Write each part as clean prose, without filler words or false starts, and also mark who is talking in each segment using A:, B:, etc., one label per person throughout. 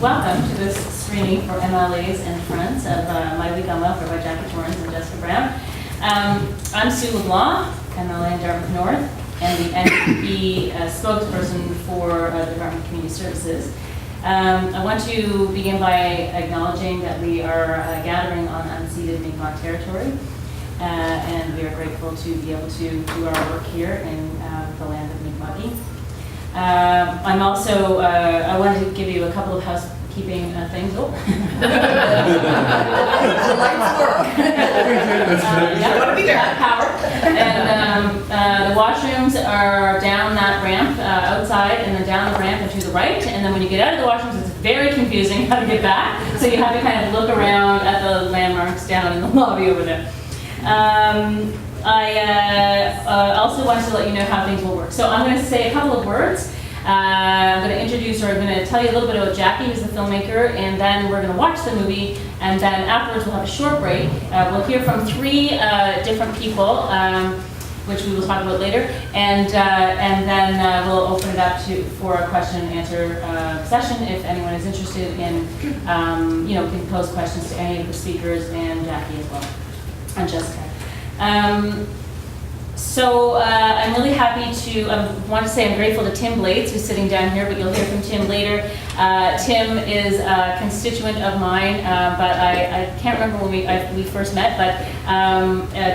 A: Welcome to this screening for MLAs and Friends of My Week on Welfare by Jackie Torrance and Jessica Brown. I'm Sue LeBlanc, MLA in Dartmouth North, and the NDP spokesperson for the Department of Community Services. I want to begin by acknowledging that we are gathering on unceded Mi'kmaq territory, and we are grateful to be able to do our work here in the land of Mi'kmaq. I'm also, I wanted to give you a couple of housekeeping things. Oh. The lights work. Yeah, want to be there. Power. And the washrooms are down that ramp outside, and then down the ramp and to the right. And then when you get out of the washrooms, it's very confusing how to get back. So you have to kind of look around at the landmarks down in the lobby over there. I also wanted to let you know how things will work. So I'm going to say a couple of words. I'm going to introduce, or I'm going to tell you a little bit about Jackie, who's the filmmaker, and then we're going to watch the movie, and then afterwards we'll have a short break. We'll hear from three different people, which we will talk about later, and then we'll open it up for a question and answer session if anyone is interested in, we can pose questions to any of the speakers and Jackie as well, and Jessica. So I'm really happy to, I want to say I'm grateful to Tim Blades, who's sitting down here, but you'll hear from Tim later. Tim is a constituent of mine, but I can't remember when we first met, but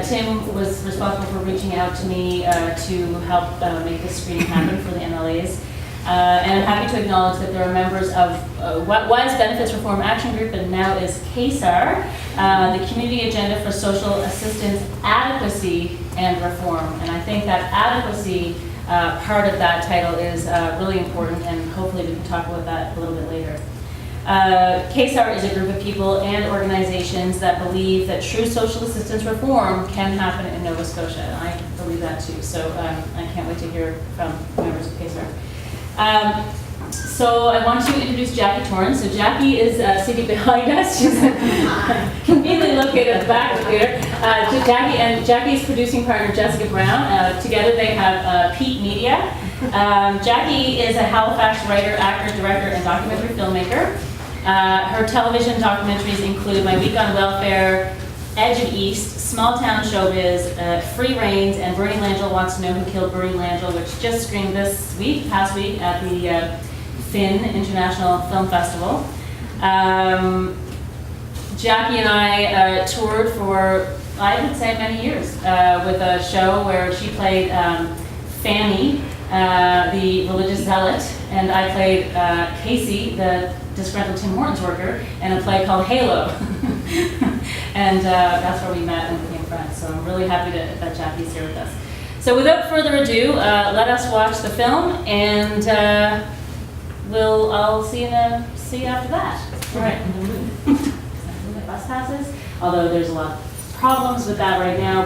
A: Tim was responsible for reaching out to me to help make this screening happen for the MLAs. And I'm happy to acknowledge that there are members of what was Benefits Reform Action Group and now is CASAR, the Community Agenda for Social Assistance Adequacy and Reform. And I think that adequacy part of that title is really important, and hopefully we can talk about that a little bit later. CASAR is a group of people and organizations that believe that true social assistance reform can happen in Nova Scotia. And I believe that too, so I can't wait to hear from members of CASAR. So I want to introduce Jackie Torrance. So Jackie is sitting behind us. She's conveniently located at the back of here. Jackie and Jackie's producing partner Jessica Brown. Together they have Peak Media. Jackie is a Halifax writer, actor, director, and documentary filmmaker. Her television documentaries include My Week on Welfare, Edge of East, Small Town Showbiz, Free Reigns, and Bernie Langell Wants to Know Who Killed Bernie Langell, which just screened past week at the Finn International Film Festival. Jackie and I toured for, I would say, many years with a show where she played Fanny, the religious zealot, and I played Casey, the disgruntled Tim Hortons worker, in a play called Halo. And that's where we met and became friends. So I'm really happy that Jackie's here with us. So without further ado, let us watch the film, and I'll see you after that. All right. Bus passes, although there's a lot of problems with that right now,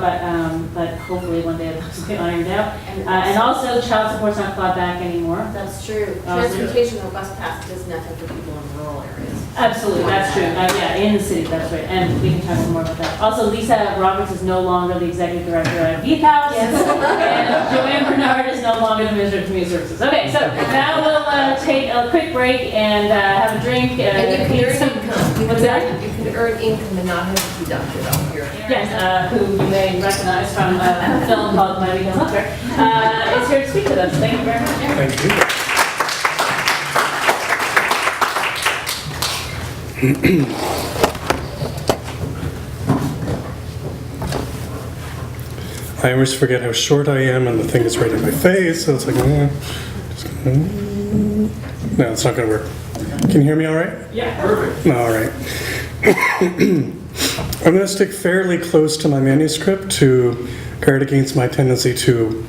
A: but hopefully one day those will be ironed out. And also, child support's not clawed back anymore.
B: That's true. Transportation or bus pass does nothing for people in rural areas.
A: Absolutely, that's true. Yeah, in the city, that's right. And we can talk some more about that. Also, Lisa Roberts is no longer the executive director at Beef House. Yes. And Joanne Bernard is no longer the Minister of Community Services. Okay, so now we'll take a quick break and have a drink.
B: And you can earn income.
A: What's that?
B: You can earn income and not have it deducted off your...
A: Yes, who you may recognize from a film called My Week on Welfare, is here to speak with us. Thank you very much.
C: Thank you. I always forget how short I am, and the thing is right in my face, so it's like, no, it's not going to work. Can you hear me all right?
A: Yeah, perfect.
C: All right. I'm going to stick fairly close to my manuscript to guard against my tendency to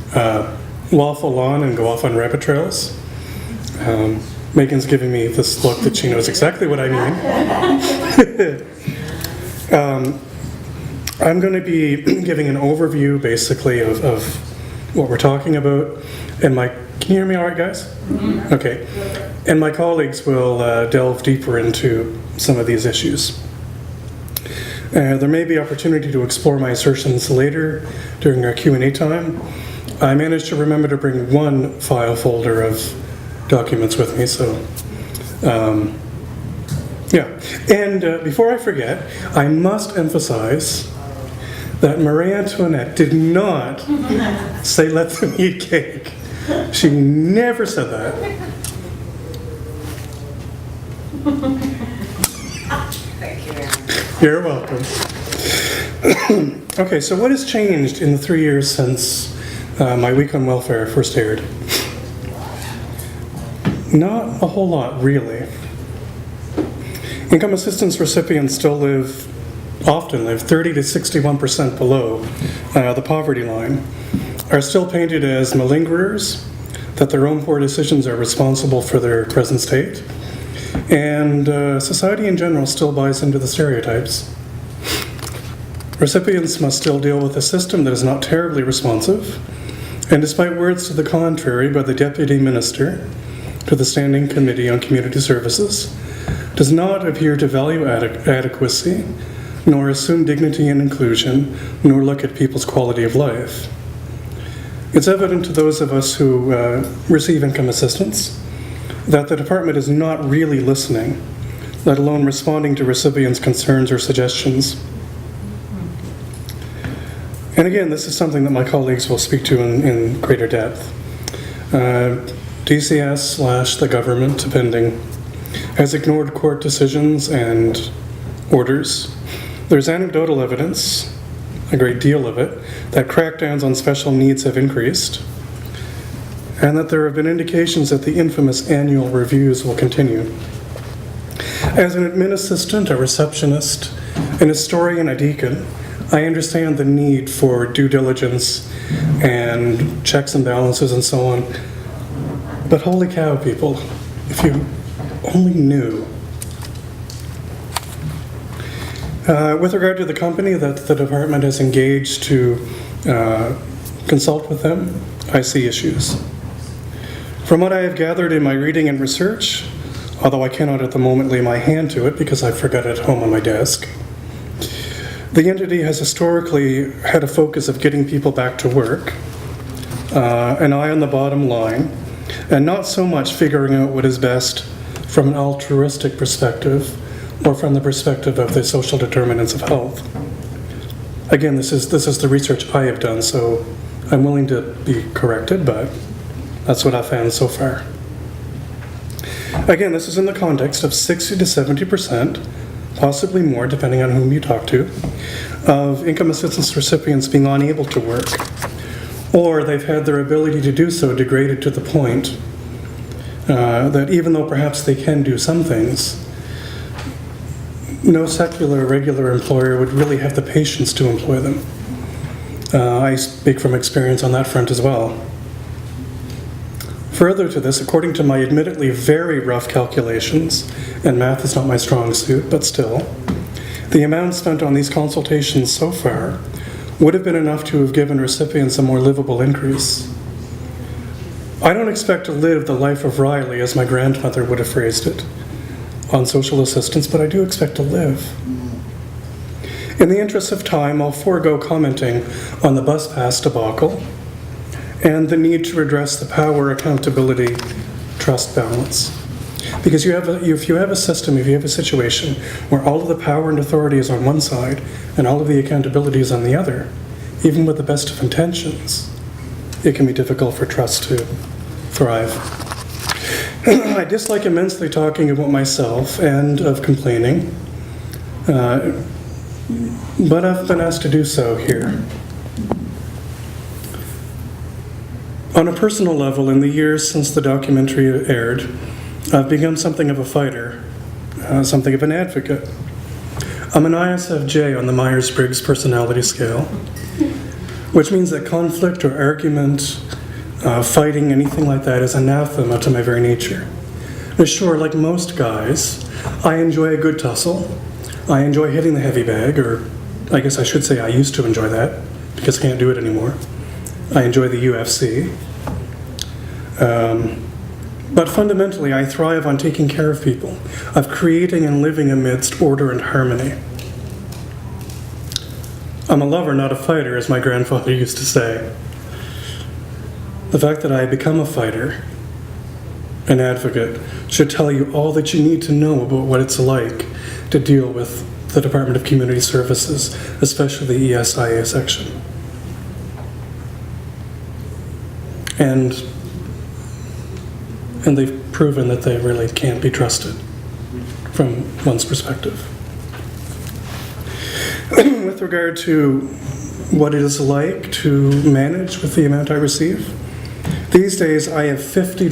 C: waffle on and go off on rabbit trails. Megan's giving me this look that she knows exactly what I mean. I'm going to be giving an overview, basically, of what we're talking about. And can you hear me all right, guys? Mm-hmm. Okay. And my colleagues will delve deeper into some of these issues. There may be opportunity to explore my assertions later during our Q&A time. I managed to remember to bring one file folder of documents with me, so Yeah, and before I forget, I must emphasize that Marie Antoinette did not say let them eat cake. She never said that.
B: Thank you very much.
C: You're welcome. Okay, so what has changed in the 3 years since my week on welfare first aired? Not a whole lot, really. Income assistance recipients still often live 30 to 61% below the poverty line, are still painted as malingerers, that their own poor decisions are responsible for their present state, and society in general still buys into the stereotypes. Recipients must still deal with a system that is not terribly responsive, and despite words to the contrary by the Deputy Minister to the Standing Committee on Community Services, does not appear to value adequacy, nor assume dignity and inclusion, nor look at people's quality of life. It's evident to those of us who receive income assistance that the department is not really listening, let alone responding to recipients' concerns or suggestions. And again, this is something that my colleagues will speak to in greater depth. DCS / the government, depending, has ignored court decisions and orders. There's anecdotal evidence, a great deal of it, that crackdowns on special needs have increased, and that there have been indications that the infamous annual reviews will continue. As an admin assistant, a receptionist, an historian, a deacon, I understand the need for due diligence and checks and balances and so on. But holy cow, people, if you only knew. With regard to the company that the department has engaged to consult with them, I see issues. From what I have gathered in my reading and research, although I cannot at the moment lay my hand to it because I forgot it at home on my desk, the entity has historically had a focus of getting people back to work, an eye on the bottom line, and not so much figuring out what is best from an altruistic perspective or from the perspective of the social determinants of health. Again, this is the research I have done, so I'm willing to be corrected, but that's what I've found so far. Again, this is in the context of 60 to 70%, possibly more depending on whom you talk to, of income assistance recipients being unable to work, or they've had their ability to do so degraded to the point that even though perhaps they can do some things, no secular, regular employer would really have the patience to employ them. I speak from experience on that front as well. Further to this, according to my admittedly very rough calculations, and math is not my strong suit, but still, the amount spent on these consultations so far would have been enough to have given recipients a more livable increase. I don't expect to live the life of Riley, as my grandmother would have phrased it, on social assistance, but I do expect to live. In the interest of time, I'll forego commenting on the bus pass debacle and the need to address the power, accountability, trust balance. Because if you have a system, if you have a situation where all of the power and authority is on one side and all of the accountability is on the other, even with the best of intentions, it can be difficult for trust to thrive. I dislike immensely talking about myself and of complaining, but I've been asked to do so here. On a personal level, in the years since the documentary aired, I've become something of a fighter, something of an advocate. I'm an ISFJ on the Myers-Briggs personality scale, which means that conflict or argument, fighting, anything like that is anathema to my very nature. Now, sure, like most guys, I enjoy a good tussle. I enjoy hitting the heavy bag, or I guess I should say I used to enjoy that, because I can't do it anymore. I enjoy the UFC. But fundamentally, I thrive on taking care of people, of creating and living amidst order and harmony. I'm a lover, not a fighter, as my grandfather used to say. The fact that I become a fighter an advocate, should tell you all that you need to know about what it's like to deal with the Department of Community Services, especially the ESIA section. And they've proven that they really can't be trusted from one's perspective. With regard to what it is like to manage with the amount I receive, these days I have $50,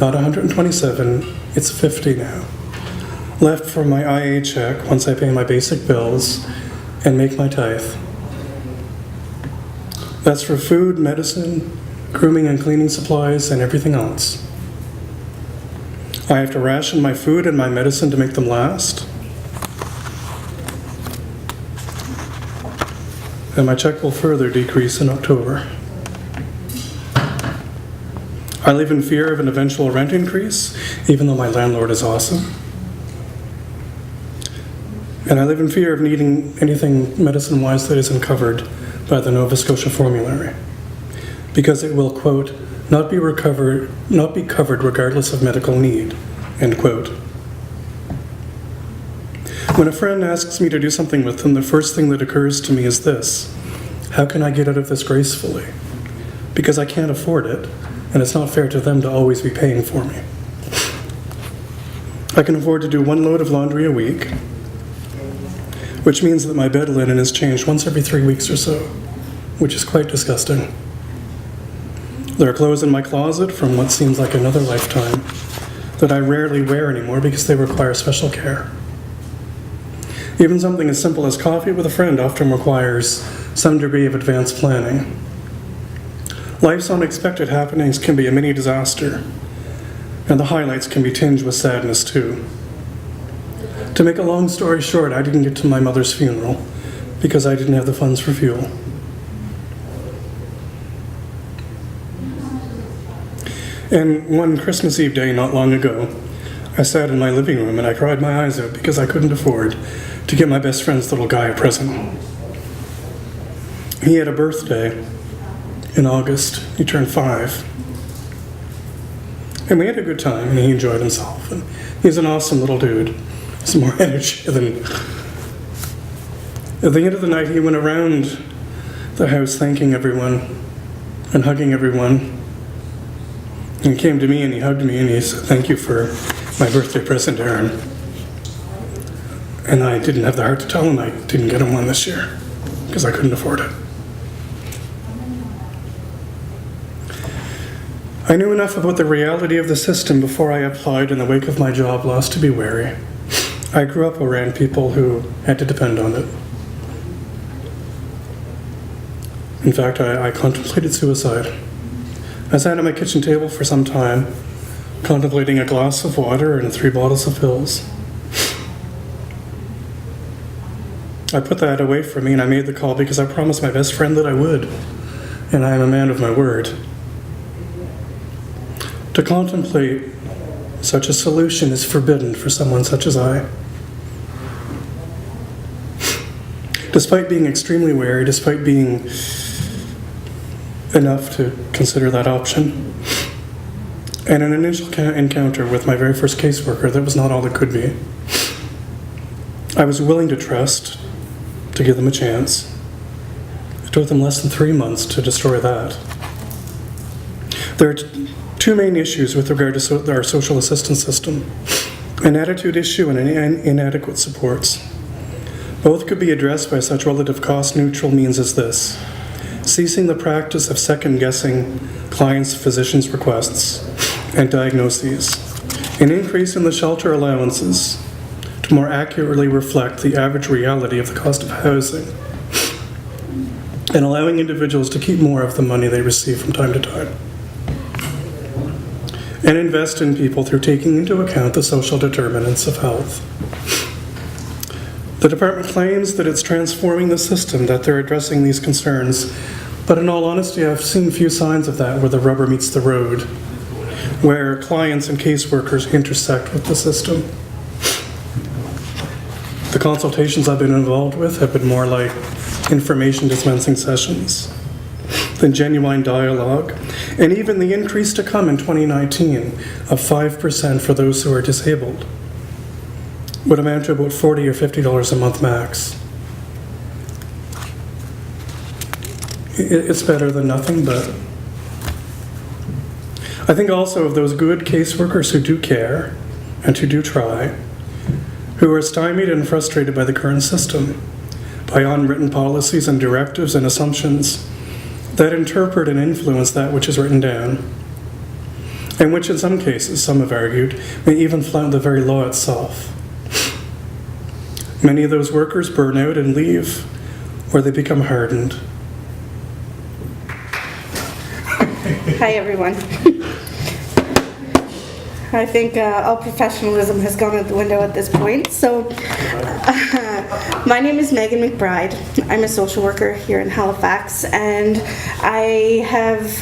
C: not 127, it's 50 now, left for my IA check once I pay my basic bills and make my tithe. That's for food, medicine, grooming and cleaning supplies, and everything else. I have to ration my food and my medicine to make them last. And my check will further decrease in October. I live in fear of an eventual rent increase, even though my landlord is awesome. And I live in fear of needing anything medicine-wise that isn't covered by the Nova Scotia formulary, because it will, quote, not be covered regardless of medical need, end quote. When a friend asks me to do something with them, the first thing that occurs to me is this: how can I get out of this gracefully? Because I can't afford it, and it's not fair to them to always be paying for me. I can afford to do one load of laundry a week, which means that my bed linen is changed once every 3 weeks or so, which is quite disgusting. There are clothes in my closet from what seems like another lifetime that I rarely wear anymore because they require special care. Even something as simple as coffee with a friend often requires some degree of advanced planning. Life's unexpected happenings can be a mini disaster, and the highlights can be tinged with sadness too. To make a long story short, I didn't get to my mother's funeral because I didn't have the funds for fuel. And one Christmas Eve day not long ago, I sat in my living room and I cried my eyes out because I couldn't afford to get my best friend's little guy a present. He had a birthday in August. He turned 5. And we had a good time and he enjoyed himself. And he's an awesome little dude. Some more energy than... At the end of the night, he went around the house thanking everyone and hugging everyone. And he came to me and he hugged me and he said, "Thank you for my birthday present, Aaron." And I didn't have the heart to tell him I didn't get him one this year because I couldn't afford it. I knew enough about the reality of the system before I applied in the wake of my job loss to be wary. I grew up around people who had to depend on it. In fact, I contemplated suicide. I sat at my kitchen table for some time, contemplating a glass of water and 3 bottles of pills. I put that away from me and I made the call because I promised my best friend that I would, and I am a man of my word. To contemplate such a solution is forbidden for someone such as I. Despite being extremely wary, despite being enough to consider that option, and an initial encounter with my very first caseworker that was not all it could be, I was willing to trust, to give them a chance. It took them less than 3 months to destroy that. There are 2 main issues with regard to our social assistance system: an attitude issue and inadequate supports. Both could be addressed by such relative cost-neutral means as this: ceasing the practice of second-guessing clients' physicians' requests and diagnoses, an increase in the shelter allowances to more accurately reflect the average reality of the cost of housing, and allowing individuals to keep more of the money they receive from time to time, and invest in people through taking into account the social determinants of health. The department claims that it's transforming the system, that they're addressing these concerns, but in all honesty, I've seen few signs of that where the rubber meets the road, where clients and caseworkers intersect with the system. The consultations I've been involved with have been more like information dispensing sessions. than genuine dialogue, and even the increase to come in 2019 of 5% for those who are disabled would amount to about $40 or $50 a month max. It's better than nothing, but I think also of those good caseworkers who do care and who do try, who are stymied and frustrated by the current system, by unwritten policies and directives and assumptions that interpret and influence that which is written down, and which in some cases, some have argued, may even flout the very law itself. Many of those workers burn out and leave, or they become hardened.
D: Hi, everyone. I think all professionalism has gone out the window at this point. So, my name is Megan McBride. I'm a social worker here in Halifax, and I have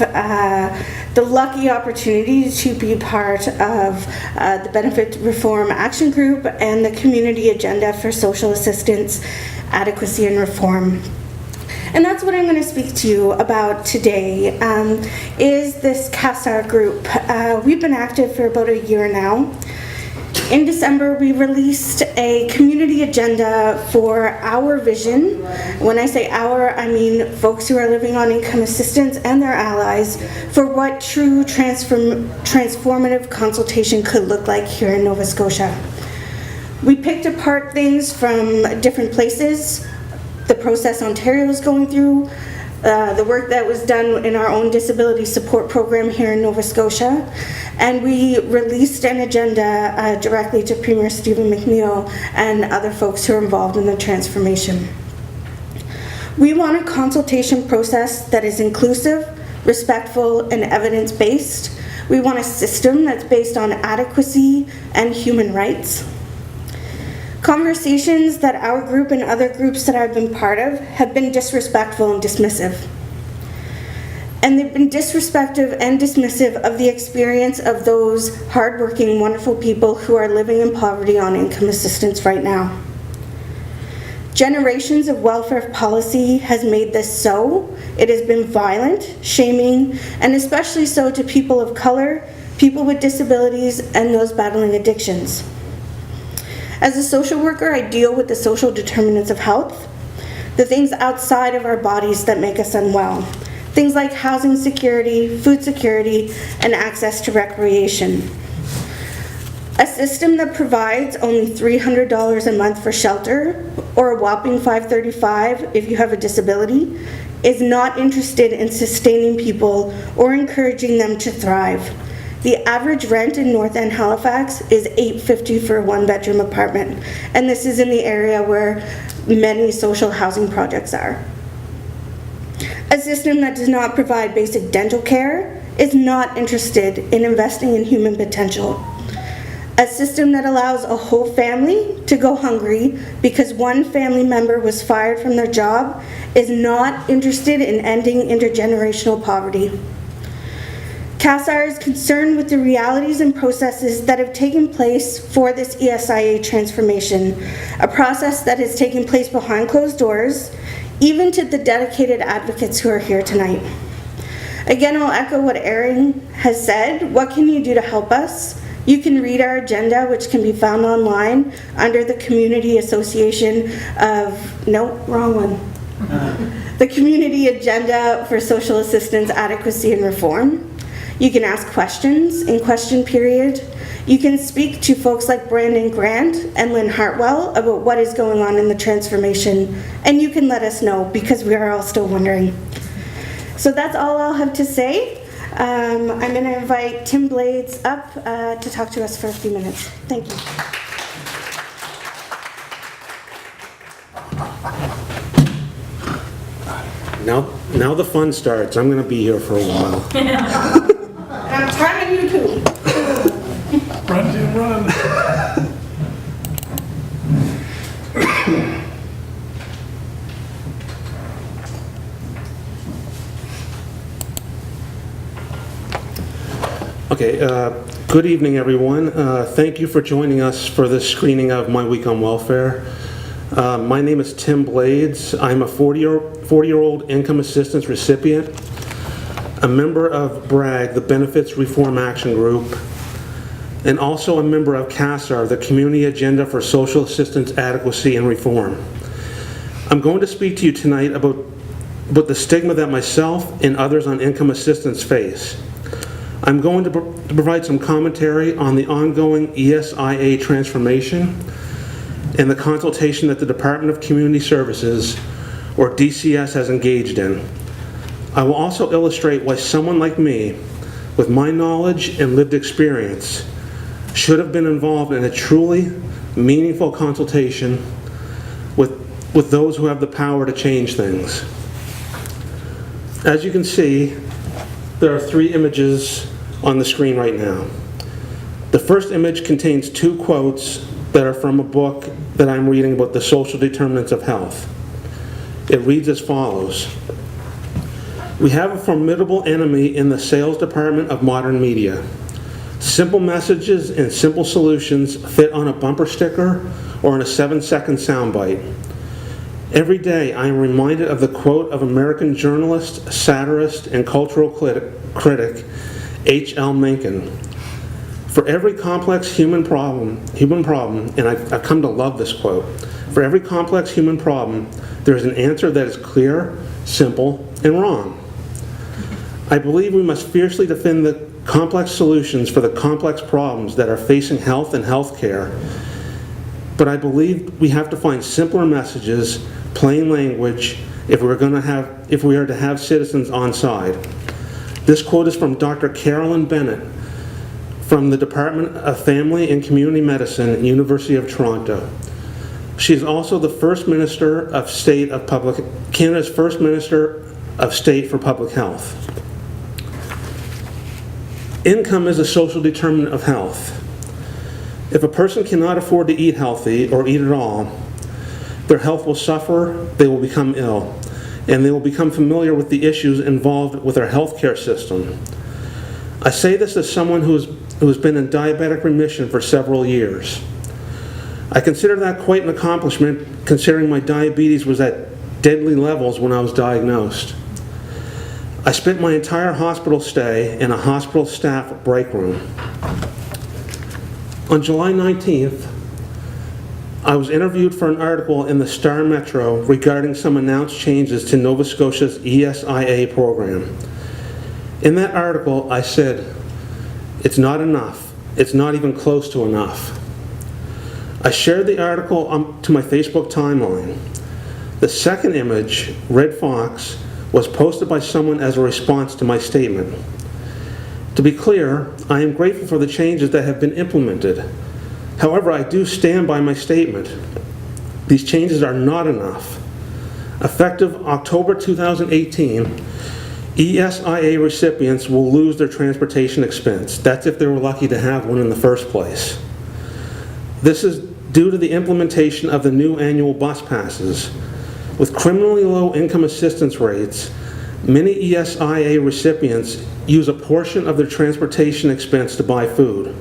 D: the lucky opportunity to be part of the Benefit Reform Action Group and the Community Agenda for Social Assistance, Adequacy and Reform. And that's what I'm going to speak to you about today, is this CASAR group. We've been active for about a year now. In December, we released a community agenda for our vision. When I say our, I mean folks who are living on income assistance and their allies, for what true transformative consultation could look like here in Nova Scotia. We picked apart things from different places, the process Ontario is going through, the work that was done in our own disability support program here in Nova Scotia, and we released an agenda directly to Premier Stephen McNeil and other folks who are involved in the transformation. We want a consultation process that is inclusive, respectful, and evidence-based. We want a system that's based on adequacy and human rights. Conversations that our group and other groups that I've been part of have been disrespectful and dismissive. And they've been disrespectful and dismissive of the experience of those hardworking, wonderful people who are living in poverty on income assistance right now. Generations of welfare policy has made this so. It has been violent, shaming, and especially so to people of color, people with disabilities, and those battling addictions. As a social worker, I deal with the social determinants of health, the things outside of our bodies that make us unwell. Things like housing security, food security, and access to recreation. A system that provides only $300 a month for shelter, or a whopping $535 if you have a disability, is not interested in sustaining people or encouraging them to thrive. The average rent in North End Halifax is $850 for a one-bedroom apartment, and this is in the area where many social housing projects are. A system that does not provide basic dental care is not interested in investing in human potential. A system that allows a whole family to go hungry because one family member was fired from their job is not interested in ending intergenerational poverty. CASAR is concerned with the realities and processes that have taken place for this ESIA transformation, a process that has taken place behind closed doors, even to the dedicated advocates who are here tonight. Again, I'll echo what Erin has said. What can you do to help us? You can read our agenda, which can be found online under the Community Association of, no, wrong one. The Community Agenda for Social Assistance, Adequacy and Reform. You can ask questions in question period. You can speak to folks like Brandon Grant and Lynn Hartwell about what is going on in the transformation, and you can let us know because we are all still wondering. So that's all I'll have to say. I'm going to invite Tim Blades up to talk to us for a few minutes. Thank you.
E: Now the fun starts. I'm going to be here for a while.
D: I'm timing you too.
C: Run, Jim, run.
E: Okay, good evening, everyone. Thank you for joining us for this screening of My Week on Welfare. My name is Tim Blades. I'm a 40-year-old income assistance recipient a member of BRAG, the Benefits Reform Action Group, and also a member of CASAR, the Community Agenda for Social Assistance Adequacy and Reform. I'm going to speak to you tonight about the stigma that myself and others on income assistance face. I'm going to provide some commentary on the ongoing ESIA transformation and the consultation that the Department of Community Services, or DCS, has engaged in. I will also illustrate why someone like me, with my knowledge and lived experience, should have been involved in a truly meaningful consultation with those who have the power to change things. As you can see, there are 3 images on the screen right now. The first image contains 2 quotes that are from a book that I'm reading about the social determinants of health. It reads as follows: "We have a formidable enemy in the sales department of modern media. Simple messages and simple solutions fit on a bumper sticker or in a 7-second soundbite. Every day I am reminded of the quote of American journalist, satirist, and cultural critic H.L. Mencken. For every complex human problem, and I've come to love this quote, for every complex human problem, there is an answer that is clear, simple, and wrong. I believe we must fiercely defend the complex solutions for the complex problems that are facing health and healthcare, but I believe we have to find simpler messages, plain language, if we are to have citizens on side." This quote is from Dr. Carolyn Bennett from the Department of Family and Community Medicine, University of Toronto. She is also the first Minister of State of Canada's first Minister of State for Public Health. Income is a social determinant of health. If a person cannot afford to eat healthy or eat at all, their health will suffer, they will become ill, and they will become familiar with the issues involved with our healthcare system. I say this as someone who has been in diabetic remission for several years. I consider that quite an accomplishment, considering my diabetes was at deadly levels when I was diagnosed. I spent my entire hospital stay in a hospital staff break room. On July 19th, I was interviewed for an article in the Star Metro regarding some announced changes to Nova Scotia's ESIA program. In that article, I said, "It's not enough. It's not even close to enough." I shared the article to my Facebook timeline. The second image, Red Fox, was posted by someone as a response to my statement. To be clear, I am grateful for the changes that have been implemented. However, I do stand by my statement. These changes are not enough. Effective October 2018, ESIA recipients will lose their transportation expense. That's if they were lucky to have one in the first place. This is due to the implementation of the new annual bus passes. With criminally low income assistance rates, many ESIA recipients use a portion of their transportation expense to buy food.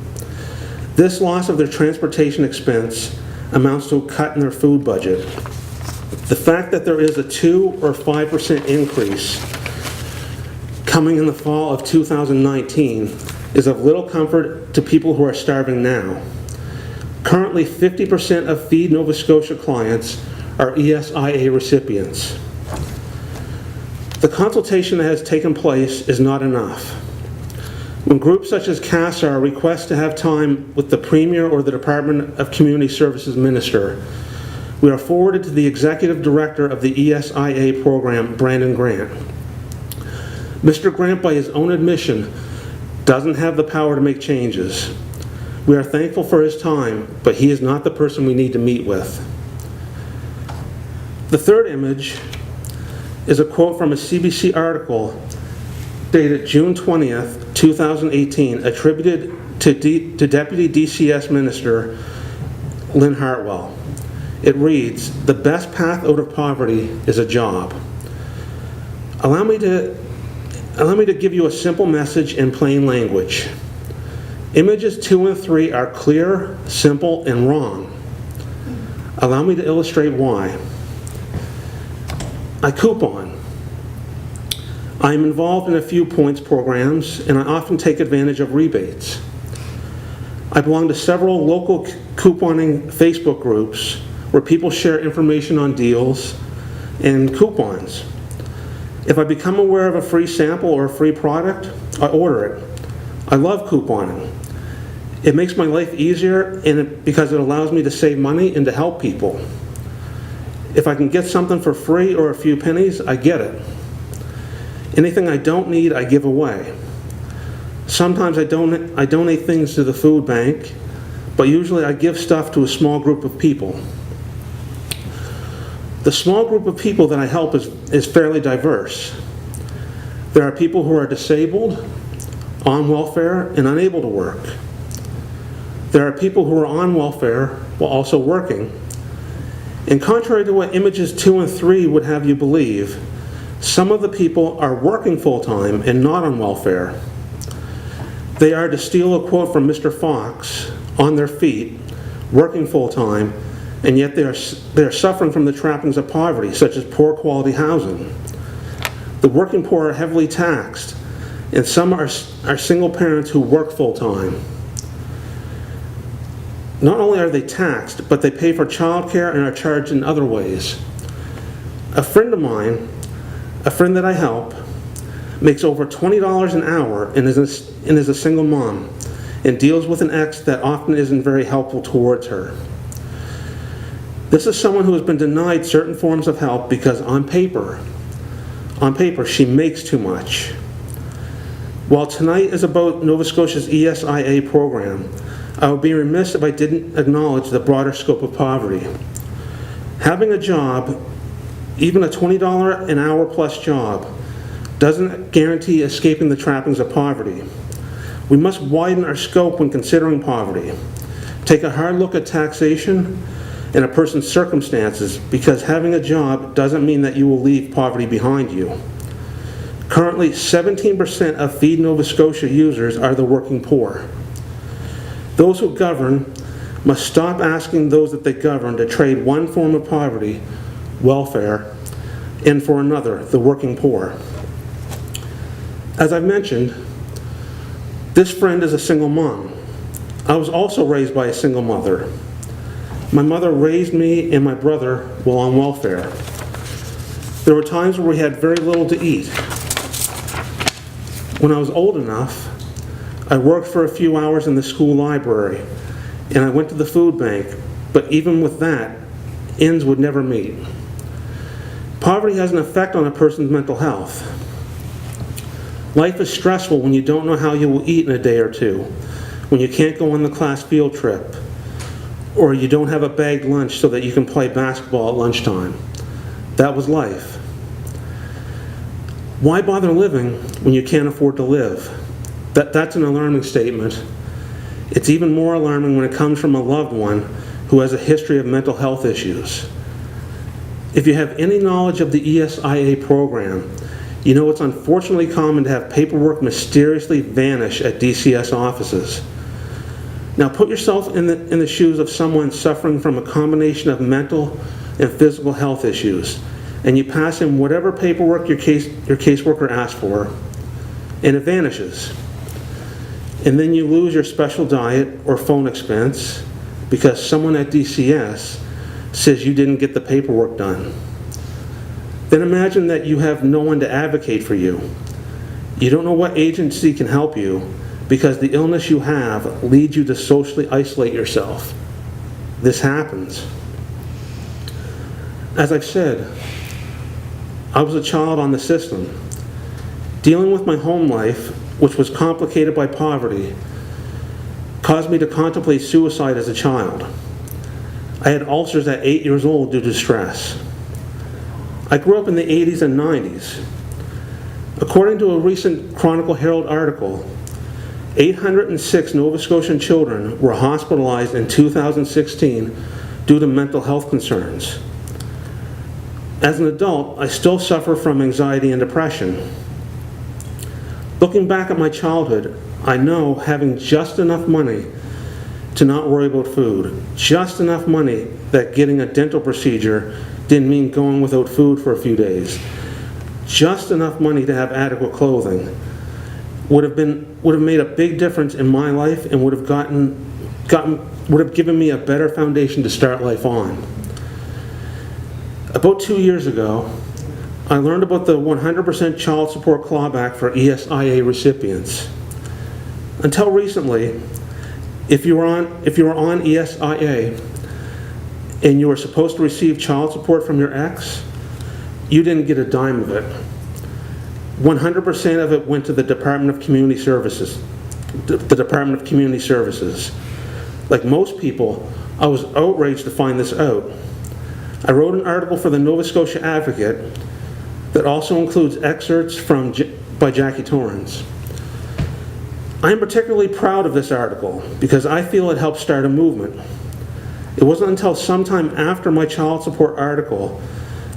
E: This loss of their transportation expense amounts to a cut in their food budget. The fact that there is a 2 or 5% increase coming in the fall of 2019 is of little comfort to people who are starving now. Currently, 50% of Feed Nova Scotia clients are ESIA recipients. The consultation that has taken place is not enough. When groups such as CASAR request to have time with the Premier or the Department of Community Services Minister, we are forwarded to the Executive Director of the ESIA program, Brandon Grant. Mr. Grant, by his own admission, doesn't have the power to make changes. We are thankful for his time, but he is not the person we need to meet with. The third image is a quote from a CBC article dated June 20th, 2018, attributed to Deputy DCS Minister Lynn Hartwell. It reads, "The best path out of poverty is a job." Allow me to give you a simple message in plain language. Images 2 and 3 are clear, simple, and wrong. Allow me to illustrate why. I coupon. I'm involved in a few points programs, and I often take advantage of rebates. I belong to several local couponing Facebook groups where people share information on deals and coupons. If I become aware of a free sample or a free product, I order it. I love couponing. It makes my life easier because it allows me to save money and to help people. If I can get something for free or a few pennies, I get it. Anything I don't need, I give away. Sometimes I donate things to the food bank, but usually I give stuff to a small group of people. The small group of people that I help is fairly diverse. There are people who are disabled, on welfare, and unable to work. There are people who are on welfare while also working. And contrary to what images 2 and 3 would have you believe, some of the people are working full-time and not on welfare. They are, to steal a quote from Mr. Fox, on their feet, working full-time, and yet they are suffering from the trappings of poverty, such as poor quality housing. The working poor are heavily taxed, and some are single parents who work full-time. Not only are they taxed, but they pay for childcare and are charged in other ways. A friend of mine, a friend that I help, makes over $20 an hour and is a single mom, and deals with an ex that often isn't very helpful towards her. This is someone who has been denied certain forms of help because on paper, she makes too much. While tonight is about Nova Scotia's ESIA program, I would be remiss if I didn't acknowledge the broader scope of poverty. Having a job, even a $20 an hour plus job, doesn't guarantee escaping the trappings of poverty. We must widen our scope when considering poverty. Take a hard look at taxation and a person's circumstances, because having a job doesn't mean that you will leave poverty behind you. Currently, 17% of Feed Nova Scotia users are the working poor. Those who govern must stop asking those that they govern to trade one form of poverty, welfare, and for another, the working poor. As I've mentioned, this friend is a single mom. I was also raised by a single mother. My mother raised me and my brother while on welfare. There were times where we had very little to eat. When I was old enough, I worked for a few hours in the school library, and I went to the food bank, but even with that, ends would never meet. Poverty has an effect on a person's mental health. Life is stressful when you don't know how you will eat in a day or two, when you can't go on the class field trip, or you don't have a bagged lunch so that you can play basketball at lunchtime. That was life. Why bother living when you can't afford to live? That's an alarming statement. It's even more alarming when it comes from a loved one who has a history of mental health issues. If you have any knowledge of the ESIA program, you know it's unfortunately common to have paperwork mysteriously vanish at DCS offices. Now put yourself in the shoes of someone suffering from a combination of mental and physical health issues, and you pass in whatever paperwork your caseworker asks for, and it vanishes. And then you lose your special diet or phone expense because someone at DCS says you didn't get the paperwork done. Then imagine that you have no one to advocate for you. You don't know what agency can help you because the illness you have leads you to socially isolate yourself. This happens. As I've said, I was a child on the system. Dealing with my home life, which was complicated by poverty, caused me to contemplate suicide as a child. I had ulcers at 8 years old due to stress. I grew up in the 80s and 90s. According to a recent Chronicle Herald article, 806 Nova Scotian children were hospitalized in 2016 due to mental health concerns. As an adult, I still suffer from anxiety and depression. Looking back at my childhood, I know having just enough money to not worry about food, just enough money that getting a dental procedure didn't mean going without food for a few days, just enough money to have adequate clothing would have made a big difference in my life and would have given me a better foundation to start life on. About 2 years ago, I learned about the 100% child support clawback for ESIA recipients. Until recently, if you were on ESIA and you were supposed to receive child support from your ex, you didn't get a dime of it. 100% of it went to the Department of Community Services. The Department of Community Services. Like most people, I was outraged to find this out. I wrote an article for the Nova Scotia Advocate that also includes excerpts by Jackie Torrens. I am particularly proud of this article because I feel it helped start a movement. It wasn't until sometime after my child support article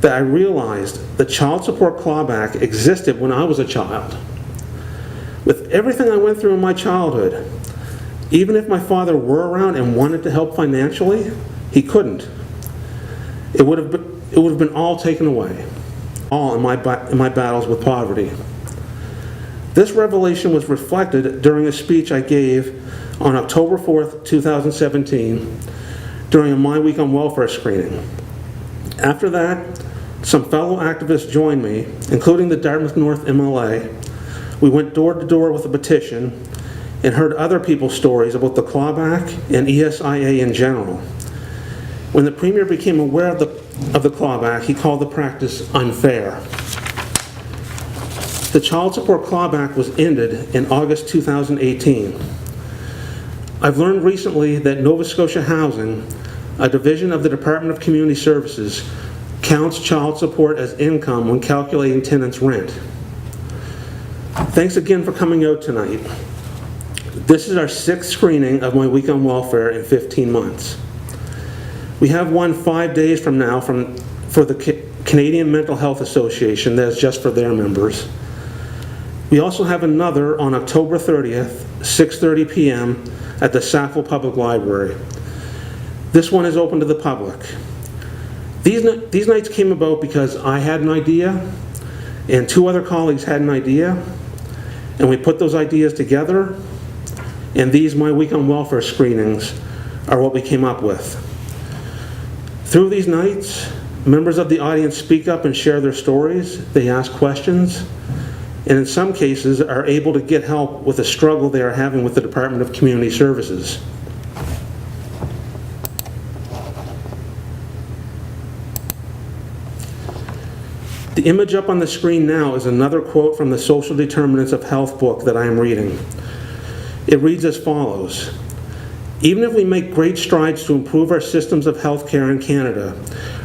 E: that I realized the child support clawback existed when I was a child. With everything I went through in my childhood, even if my father were around and wanted to help financially, he couldn't. It would have been all taken away, all in my battles with poverty. This revelation was reflected during a speech I gave on October 4th, 2017, during a My Week on Welfare screening. After that, some fellow activists joined me, including the Dartmouth North MLA. We went door to door with a petition and heard other people's stories about the clawback and ESIA in general. When the Premier became aware of the clawback, he called the practice unfair. The child support clawback was ended in August 2018. I've learned recently that Nova Scotia Housing, a division of the Department of Community Services, counts child support as income when calculating tenants' rent. Thanks again for coming out tonight. This is our 6th screening of My Week on Welfare in 15 months. We have one 5 days from now for the Canadian Mental Health Association that is just for their members. We also have another on October 30th, 6:30 p.m. at the Sackville Public Library. This one is open to the public. These nights came about because I had an idea and 2 other colleagues had an idea, and we put those ideas together, and these My Week on Welfare screenings are what we came up with. Through these nights, members of the audience speak up and share their stories, they ask questions, and in some cases are able to get help with the struggle they are having with the Department of Community Services. The image up on the screen now is another quote from the Social Determinants of Health book that I am reading. It reads as follows: "Even if we make great strides to improve our systems of health care in Canada,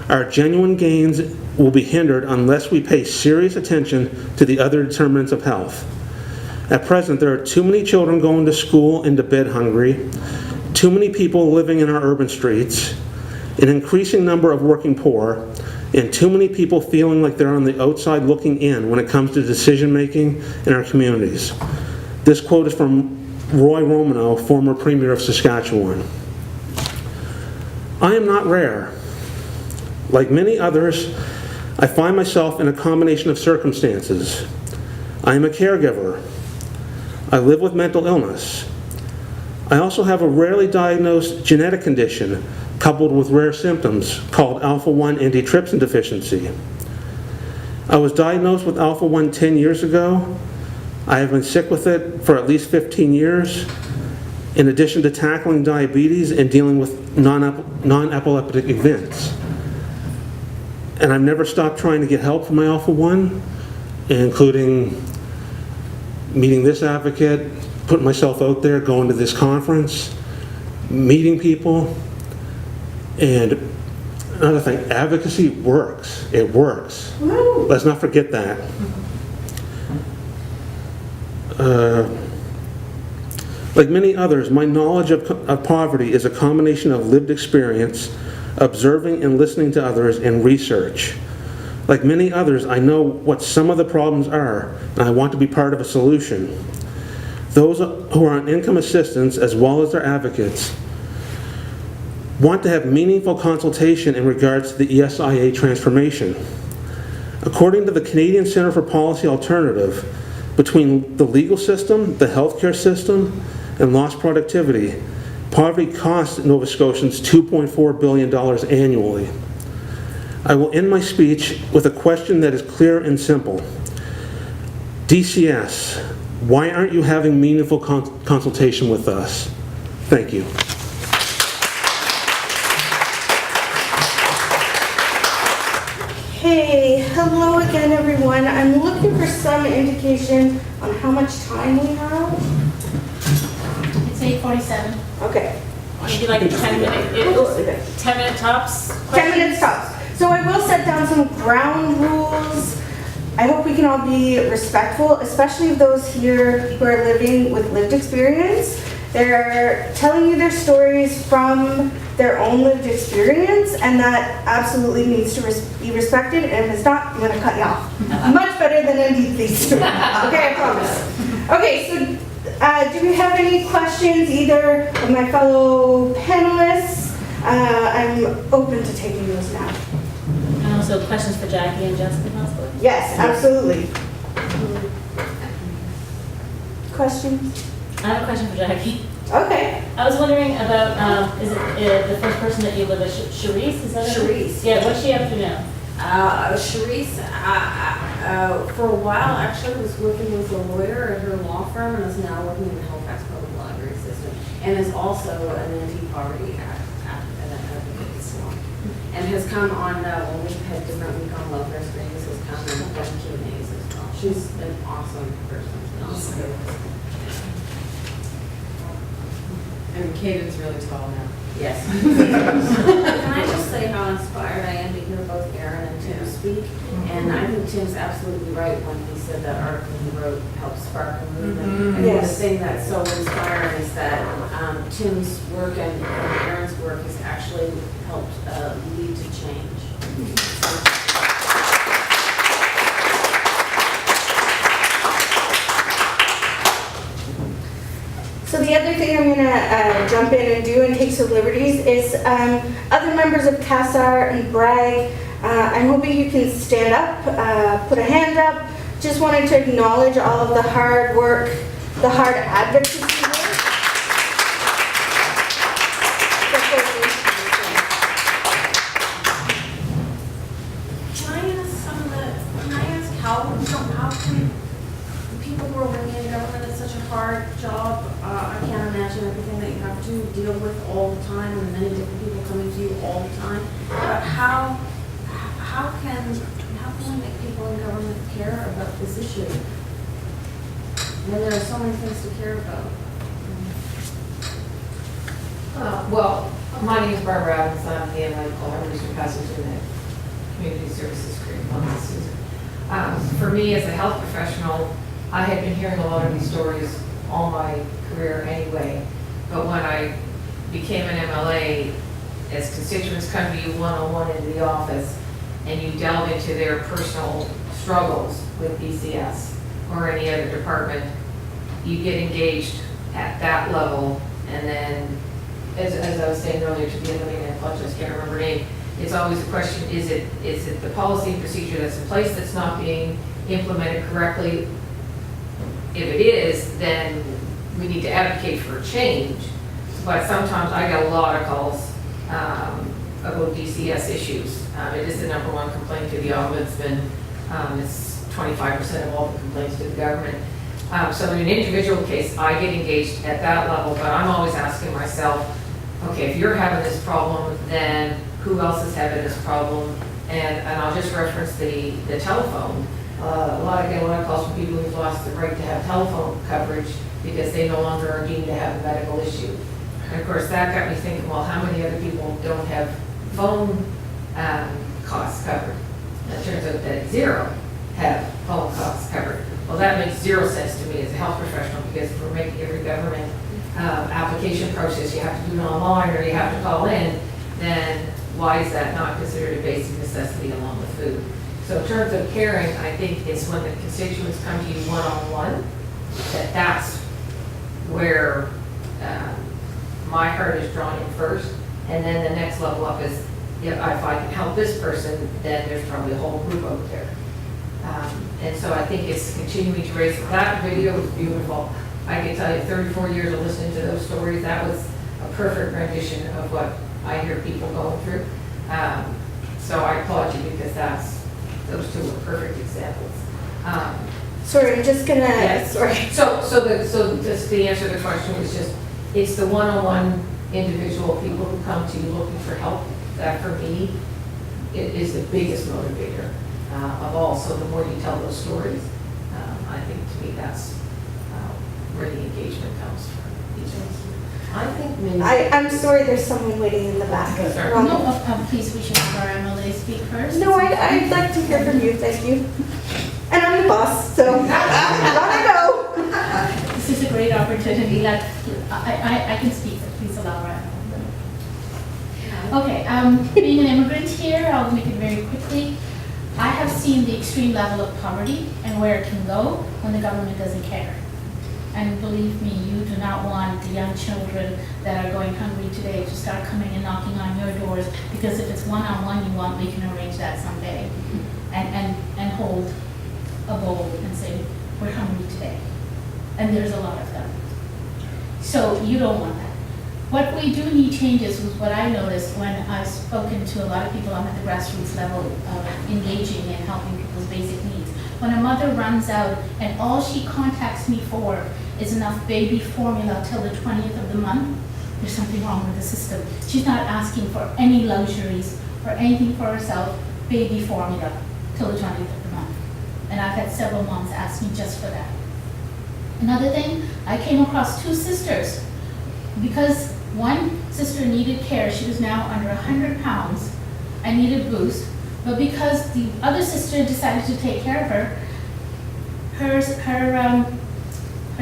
E: our genuine gains will be hindered unless we pay serious attention to the other determinants of health. At present, there are too many children going to school and to bed hungry, too many people living in our urban streets, an increasing number of working poor, and too many people feeling like they're on the outside looking in when it comes to decision making in our communities." This quote is from Roy Romanow, former Premier of Saskatchewan. I am not rare. Like many others, I find myself in a combination of circumstances. I am a caregiver. I live with mental illness. I also have a rarely diagnosed genetic condition coupled with rare symptoms called alpha-1 antitrypsin deficiency. I was diagnosed with alpha-1 10 years ago. I have been sick with it for at least 15 years, in addition to tackling diabetes and dealing with non-epileptic events. And I've never stopped trying to get help for my alpha-1, including meeting this advocate, putting myself out there, going to this conference, meeting people. And another thing, advocacy works. It works. Woo! Let's not forget that. Like many others, my knowledge of poverty is a combination of lived experience, observing and listening to others, and research. Like many others, I know what some of the problems are, and I want to be part of a solution. Those who are on income assistance, as well as their advocates, want to have meaningful consultation in regards to the ESIA transformation. According to the Canadian Centre for Policy Alternative, between the legal system, the healthcare system, and lost productivity, poverty costs Nova Scotians $2.4 billion annually. I will end my speech with a question that is clear and simple. DCS, why aren't you having meaningful consultation with us? Thank you.
D: Hey, hello again, everyone. I'm looking for some indication on how much time we have.
A: It's 8:47.
D: Okay.
A: Maybe like a 10-minute tops?
D: 10 minutes tops. So I will set down some ground rules. I hope we can all be respectful, especially of those here who are living with lived experience. They're telling you their stories from their own lived experience, and that absolutely needs to be respected, and if it's not, I'm going to cut you off. Much better than Indeed, please. Okay, I promise. Okay, so do we have any questions, either of my fellow panelists? I'm open to taking those now.
A: And also questions for Jackie and Jessica, possibly?
D: Yes, absolutely. Questions?
A: I have a question for Jackie.
D: Okay.
A: I was wondering about, is it the first person that you live with, Charisse? Is that her name?
B: Charisse.
A: Yeah, what's she up to now?
B: Charisse, for a while, actually was working with a lawyer at her law firm and is now working in the Halifax Public Library System, and is also an anti-poverty advocate as well. And has come on, when we've had different week on welfare screenings, has come and done Q&As as well. She's an awesome person.
F: And Caden's really tall now.
B: Yes. Can I just say how inspired I am to hear both Aaron and Tim speak? And I think Tim's absolutely right when he said that article he wrote helped spark a movement. I think the thing that's so inspiring is that Tim's work and Aaron's work has actually helped lead to change.
D: So the other thing I'm going to jump in and do and take some liberties is other members of CASAR and BRAG, I'm hoping you can stand up, put a hand up. Just wanted to acknowledge all of the hard work, the hard advocacy work.
B: Can I ask how can people who are working in government, it's such a hard job. I can't imagine everything that you have to deal with all the time and many different people coming to you all the time. But how can we make people in government care about this issue when there are so many things to care about?
F: Well, my name is Barbara Adams. I'm the MLA Regional Passage in the Community Services Curriculum. For me, as a health professional, I had been hearing a lot of these stories all my career anyway, but when I became an MLA, as constituents come to you one-on-one into the office and you delve into their personal struggles with DCS or any other department, you get engaged at that level, and then, as I was saying earlier to the other lady, I apologize, I can't remember her name, it's always a question, is it the policy and procedure that's in place that's not being implemented correctly? If it is, then we need to advocate for a change. But sometimes I get a lot of calls about DCS issues. It is the #1 complaint to the ombudsman. It's 25% of all the complaints to the government. So in an individual case, I get engaged at that level, but I'm always asking myself, okay, if you're having this problem, then who else is having this problem? And I'll just reference the telephone. A lot of calls from people who've lost the right to have telephone coverage because they no longer are deemed to have a medical issue. And of course, that got me thinking, well, how many other people don't have phone costs covered? And it turns out that 0 have phone costs covered. Well, that makes 0 sense to me as a health professional, because if we're making every government application process, you have to do it online or you have to call in, then why is that not considered a basic necessity along with food? So in terms of caring, I think it's when the constituents come to you one-on-one, that's where my heart is drawn in first. And then the next level up is, if I can help this person, then there's probably a whole group out there. And so I think it's continuing to raise, that video was beautiful. I can tell you, 34 years of listening to those stories, that was a perfect rendition of what I hear people going through. So I applaud you because those two were perfect examples.
D: Sorry, I'm just gonna,
F: Yes.
D: sorry.
F: So just the answer to the question is just, it's the one-on-one individual people who come to you looking for help. That for me, it is the biggest motivator of all. So the more you tell those stories, I think to me that's where the engagement comes from each of us.
B: I think many.
D: I'm sorry, there's someone waiting in the back.
F: Sorry.
D: Wrong-
G: No, please, we should have our MLA speak first.
D: No, I'd like to hear from you, thank you. And I'm the boss, so gotta go.
G: This is a great opportunity, like, I can speak, but please allow Ryan. Okay, being an immigrant here, I'll make it very quickly. I have seen the extreme level of poverty and where it can go when the government doesn't care. And believe me, you do not want the young children that are going hungry today to start coming and knocking on your doors, because if it's one-on-one you want, we can arrange that someday. And hold a bowl and say, we're hungry today. And there's a lot of them. So you don't want that. What we do need changes was what I noticed when I've spoken to a lot of people. I'm at the grassroots level of engaging and helping people's basic needs. When a mother runs out and all she contacts me for is enough baby formula till the 20th of the month, there's something wrong with the system. She's not asking for any luxuries or anything for herself, baby formula till the 20th of the month. And I've had several moms ask me just for that. Another thing, I came across two sisters. Because one sister needed care, she was now under 100 pounds, I needed boost, but because the other sister decided to take care of her, her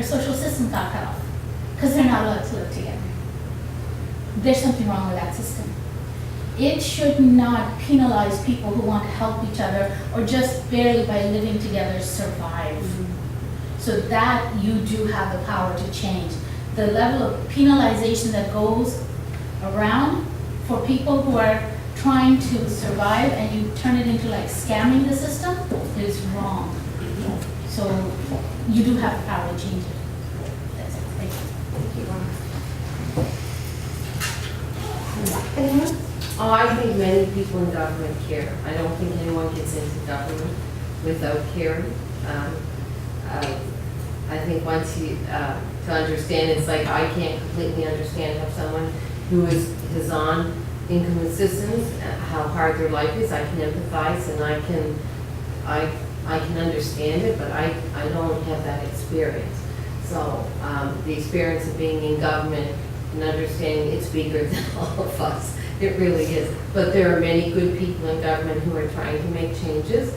G: social system got cut off, because they're not allowed to live together. There's something wrong with that system. It should not penalize people who want to help each other or just barely by living together survive. So that you do have the power to change. The level of penalization that goes around for people who are trying to survive and you turn it into like scamming the system is wrong. So you do have the power to change it. That's it. Thank you.
D: Anyone?
B: Oh, I think many people in government care. I don't think anyone gets into government without caring. I think once you, to understand, it's like I can't completely understand how someone who is on income assistance, how hard their life is. I can empathize and I can understand it, but I don't have that experience. So the experience of being in government and understanding it's bigger than all of us. It really is. But there are many good people in government who are trying to make changes.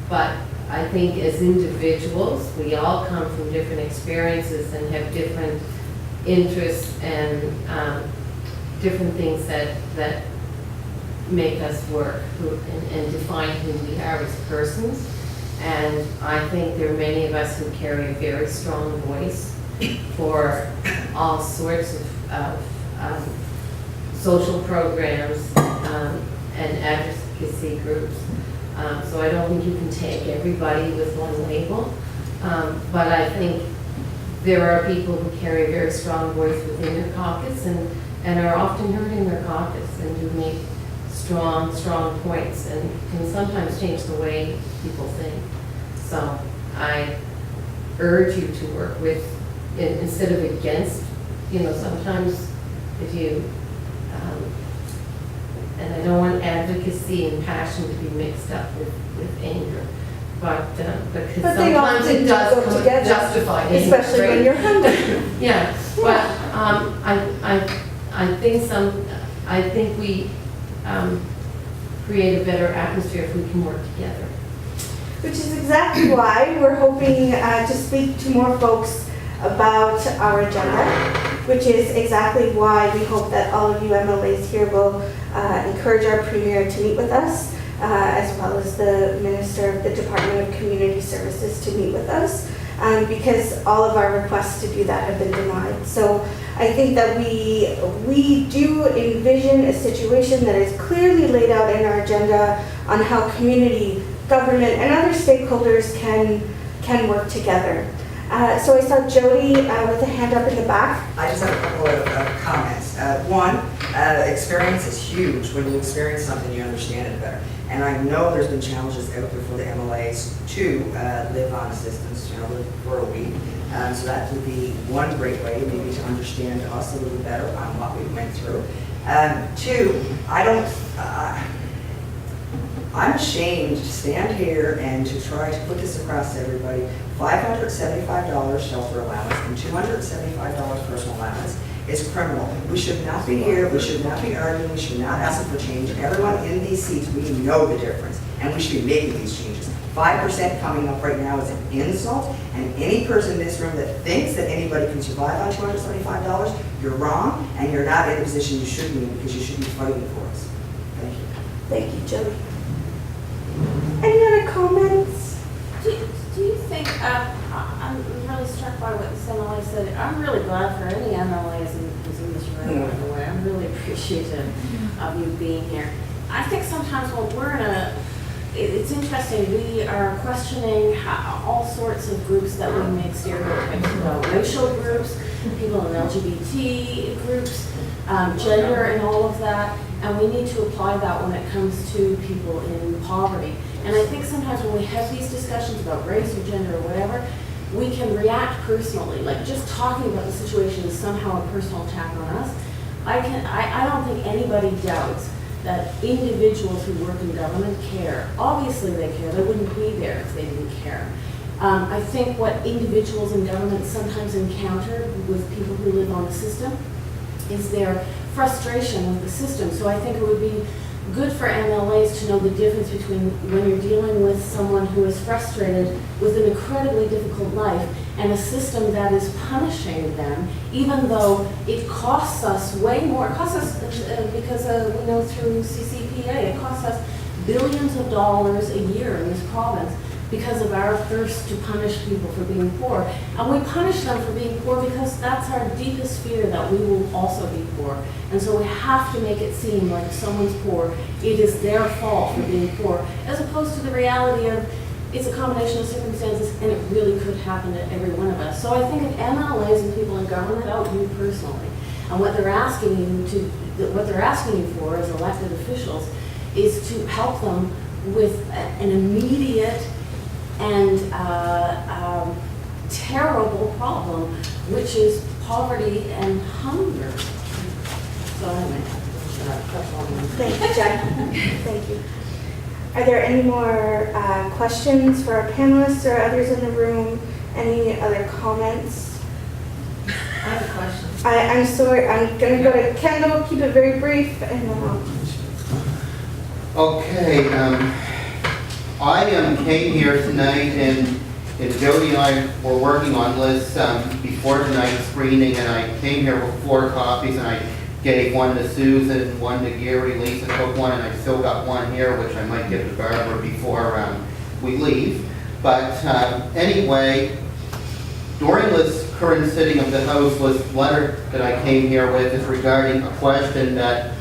B: But I think as individuals, we all come from different experiences and have different interests and different things that make us work and define who we are as persons. And I think there are many of us who carry a very strong voice for all sorts of social programs and advocacy groups. So I don't think you can take everybody with one label, but I think there are people who carry a very strong voice within their caucus and are often heard in their caucus and do make strong points and can sometimes change the way people think. So I urge you to work with, instead of against, sometimes if you, and I don't want advocacy and passion to be mixed up with anger, but because
D: But they
B: sometimes
D: often
B: it does
D: go together,
B: justify it.
D: especially when you're hungry.
B: Yeah, but I think we create a better atmosphere if we can work together.
D: Which is exactly why we're hoping to speak to more folks about our agenda, which is exactly why we hope that all of you MLAs here will encourage our Premier to meet with us, as well as the Minister of the Department of Community Services to meet with us, because all of our requests to do that have been denied. So I think that we do envision a situation that is clearly laid out in our agenda on how community government and other stakeholders can work together. So I saw Jody with a hand up in the back.
H: I just have a couple of comments. One, experience is huge. When you experience something, you understand it better. And I know there's been challenges out there for the MLAs to live on assistance, live for a week. So that would be one great way, maybe to understand us a little better on what we went through. Two, I'm ashamed to stand here and to try to put this across to everybody. $575 shelter allowance and $275 personal allowance is criminal. We should not be here, we should not be arguing, we should not ask for change. Everyone in these seats, we know the difference, and we should be making these changes. 5% coming up right now is an insult, and any person in this room that thinks that anybody can survive on $275, you're wrong, and you're not in a position you should be in, because you should be fighting for us. Thank you.
D: Thank you, Jody. Any other comments?
B: Do you think, I'm really struck by what this MLA said. I'm really glad for any MLAs who's in this room, by the way. I'm really appreciative of you being here. I think sometimes when we're in it's interesting, we are questioning all sorts of groups that we make stereotypes about. Racial groups, people in LGBT groups, gender and all of that. And we need to apply that when it comes to people in poverty. And I think sometimes when we have these discussions about race or gender or whatever, we can react personally. Like just talking about the situation is somehow a personal attack on us. I don't think anybody doubts that individuals who work in government care. Obviously they care. They wouldn't be there if they didn't care. I think what individuals in government sometimes encounter with people who live on the system is their frustration with the system. So I think it would be good for MLAs to know the difference between when you're dealing with someone who is frustrated with an incredibly difficult life and a system that is punishing them, even though it costs us way more. It costs us, because we know through CCPA, it costs us billions of dollars a year in this province because of our thirst to punish people for being poor. And we punish them for being poor because that's our deepest fear, that we will also be poor. And so we have to make it seem like if someone's poor, it is their fault for being poor, as opposed to the reality of it's a combination of circumstances and it really could happen to every one of us. So I think if MLAs and people in government about you personally, and what they're asking you for as elected officials is to help them with an immediate and terrible problem, which is poverty and hunger. So anyway, that's all.
D: Thank you, Jen. Thank you. Are there any more questions for our panelists or others in the room? Any other comments?
F: I have a question.
D: I'm sorry, I'm going to go to Kendall, keep it very brief, and then I'll...
I: Okay, I came here tonight, and Jody and I were working on lists before tonight's screening, and I came here with 4 copies, and I gave one to Susan, one to Gary, Lisa took one, and I still got one here, which I might give to Barbara before we leave. But anyway, during this current sitting of the House, this letter that I came here with is regarding a question that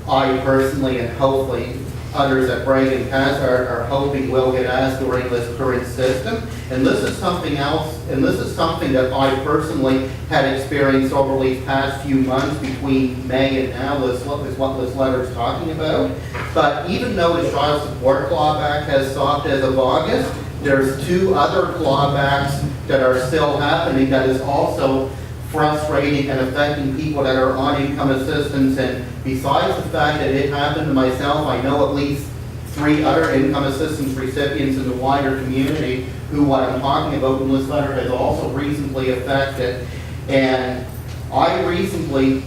I: I personally, and hopefully others at Bragg and Cassar are hoping will get asked during this current system. And this is something else, and this is something that I personally had experienced over these past few months between May and now. This is what this letter is talking about. But even though the Child Support Clawback has stopped as of August, there's 2 other clawbacks that are still happening that is also frustrating and affecting people that are on income assistance. And besides the fact that it happened to myself, I know at least 3 other income assistance recipients in the wider community who what I'm talking about in this letter has also recently affected. And I recently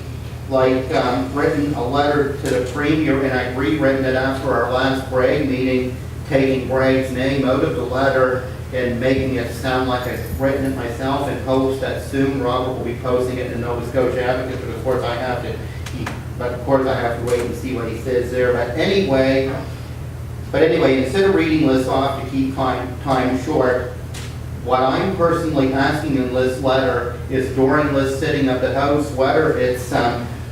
I: written a letter to the Premier, and I've rewritten it after our last Bragg meeting, taking Bragg's name out of the letter and making it sound like I've written it myself, in hopes that soon Robert will be posting it in the Nova Scotia Advocate. But of course I have to wait and see what he says there. But anyway, instead of reading this off to keep time short, what I'm personally asking in this letter is during this sitting of the House, whether it's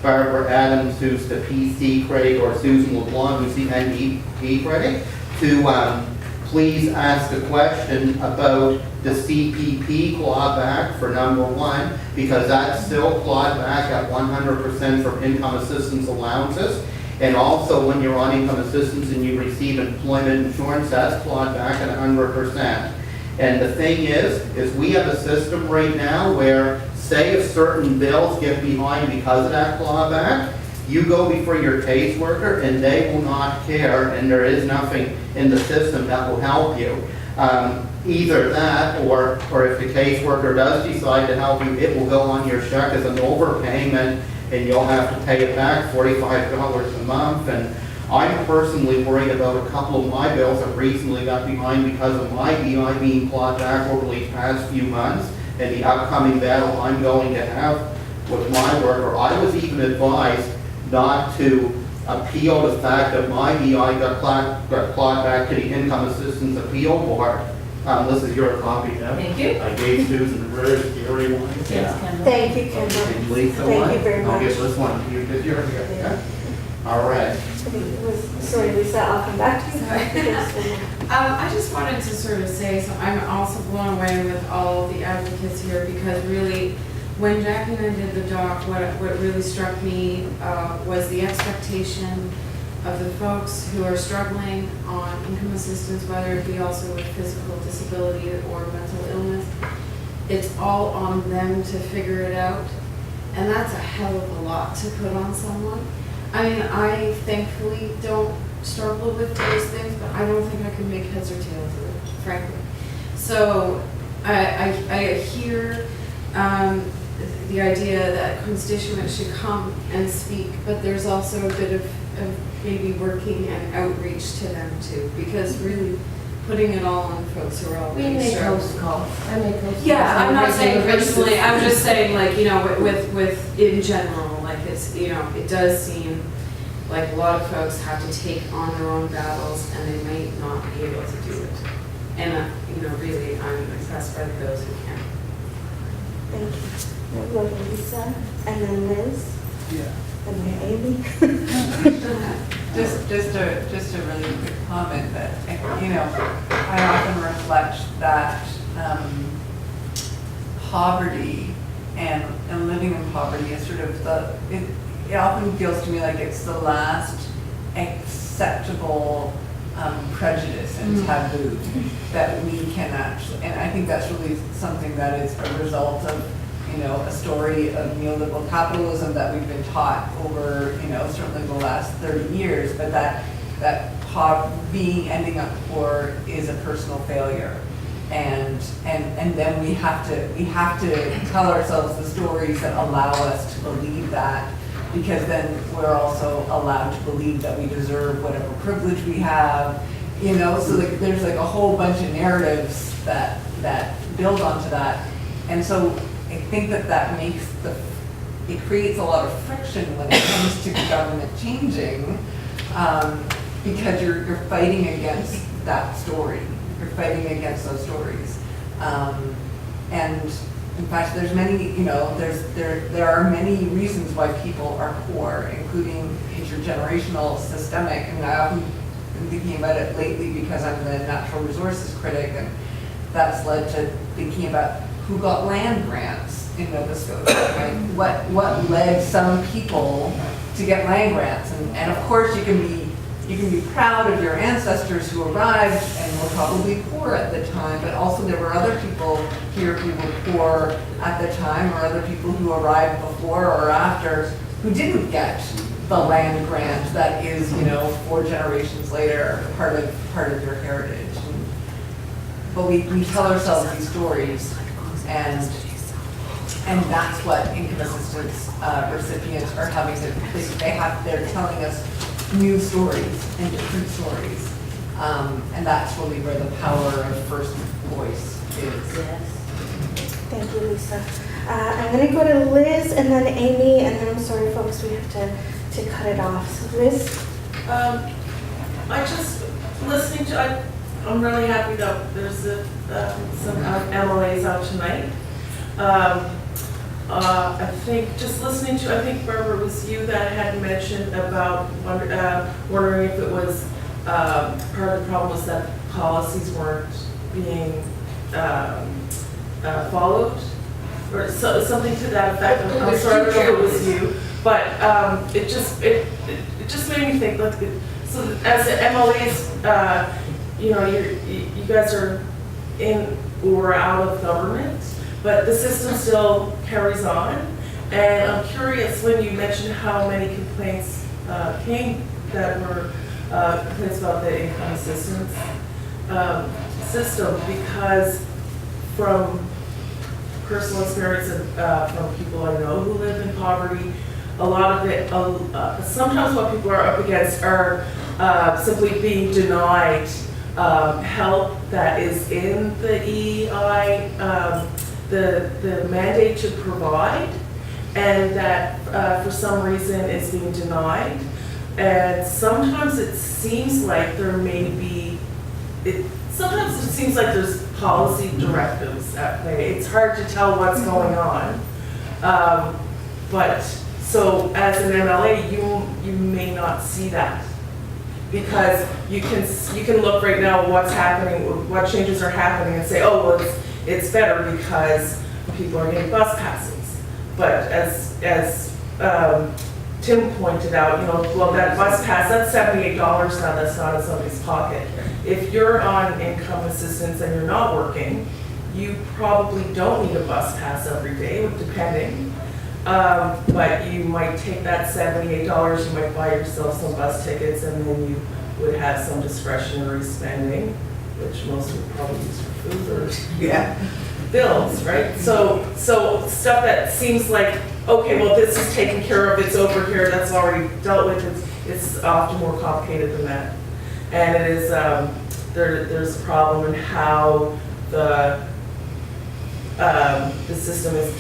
I: Barbara Adams, who's the PC critic, or Susan LeBlanc, who's the NDP critic, to please ask a question about the CPP clawback for number one, because that's still clawed back at 100% from income assistance allowances. And also, when you're on income assistance and you receive employment insurance, that's clawed back at 100%. And the thing is we have a system right now where, say if certain bills get behind because of that clawback, you go before your caseworker and they will not care, and there is nothing in the system that will help you. Either that, or if the caseworker does decide to help you, it will go on your check as an overpayment, and you'll have to pay it back $45 a month. And I'm personally worried about a couple of my bills that recently got behind because of my EI being clawed back over the past few months, and the upcoming battle I'm going to have with my worker. I was even advised not to appeal the fact that my EI got clawed back to the Income Assistance Appeal Board. This is your copy, Deb.
A: Thank you.
I: I gave Susan the red, Gary one.
A: Yes, Kendall.
D: Thank you, Kendall.
I: And Lisa
D: Thank
I: one.
D: you very
I: I'll give
D: much.
I: this one to you, because you're here. Yeah? All right.
D: Sorry, Lisa, I'll come back to you.
B: I just wanted to sort of say, so I'm also blown away with all the advocates here, because really, when Jackie and I did the doc, what really struck me was the expectation of the folks who are struggling on income assistance, whether it be also with physical disability or mental illness. It's all on them to figure it out, and that's a hell of a lot to put on someone. I mean, I thankfully don't struggle with those things, but I don't think I could make heads or tails of it, frankly. So I hear the idea that constituents should come and speak, but there's also a bit of maybe working and outreach to them too, because really putting it all on folks who are already struggling.
G: calls. I make those calls.
B: Yeah, I'm not saying
G: on a regular
B: personally, I'm
G: basis.
B: just saying like, you know, with in general, like it's, you know, it does seem like a lot of folks have to take on their own battles and they might not be able to do it. And, you know, really, I'm impressed by those who can.
D: Thank you. We'll go to Lisa, and then Liz,
J: Yeah.
D: and then Amy.
J: Just a really quick comment that, you know, I often reflect that poverty and living in poverty is sort of it often feels to me like it's the last acceptable prejudice and taboo that we can actually, and I think that's really something that is a result of, you know, a story of neoliberal capitalism that we've been taught over, you know, certainly the last 30 years, but that ending up poor is a personal failure. And then we have to tell ourselves the stories that allow us to believe that, because then we're also allowed to believe that we deserve whatever privilege we have, you know, so like there's like a whole bunch of narratives that build onto that. And so I think that makes it creates a lot of friction when it comes to government changing, because you're fighting against that story. You're fighting against those stories. And in fact, there's many, you know, there are many reasons why people are poor, including intergenerational, systemic. I mean, I often been thinking about it lately because I'm the natural resources critic, and that's led to thinking about who got land grants in Nova Scotia, right? What led some people to get land grants? And of course you can be proud of your ancestors who arrived and were probably poor at the time, but also there were other people here who were poor at the time, or other people who arrived before or after who didn't get the land grant that is, you know, 4 generations later part of your heritage. But we tell ourselves these stories, and that's what income assistance recipients are having to, they're telling us new stories and different stories. And that's really where the power of first voice is.
D: Yes. Thank you, Lisa. I'm going to go to Liz and then Amy, and then I'm sorry, folks, we have to cut it off. So Liz?
K: I just, listening to, I'm really happy that there's some MLAs out tonight. I think, just listening to, I think Barbara, it was you that had mentioned about wondering if it was part of the problem was that policies weren't being followed, or something to that effect. I'm sorry, I don't know if it was you, but it just made me think, so as the MLAs, you guys are in or out of government, but the system still carries on. And I'm curious, when you mentioned how many complaints came that were complaints about the income assistance system, because from personal experience and from people I know who live in poverty, a lot of it, sometimes what people are up against are simply being denied help that is in the EI, the mandate to provide, and that for some reason is being denied. And sometimes it seems like there may be, sometimes it seems like there's policy directives at play. It's hard to tell what's going on. But so as an MLA, you may not see that, because you can look right now what's happening, what changes are happening, and say, oh, well, it's better because people are getting bus passes. But as Tim pointed out, well, that bus pass, that's $78 now, that's not in somebody's pocket. If you're on income assistance and you're not working, you probably don't need a bus pass every day, depending. But you might take that $78, you might buy yourself some bus tickets, and then you would have some discretionary spending, which most would probably use for food or bills, right? So stuff that seems like, okay, well, this is taken care of, it's over here, that's already dealt with, it's often more complicated than that. And it is, there's a problem in how the system is,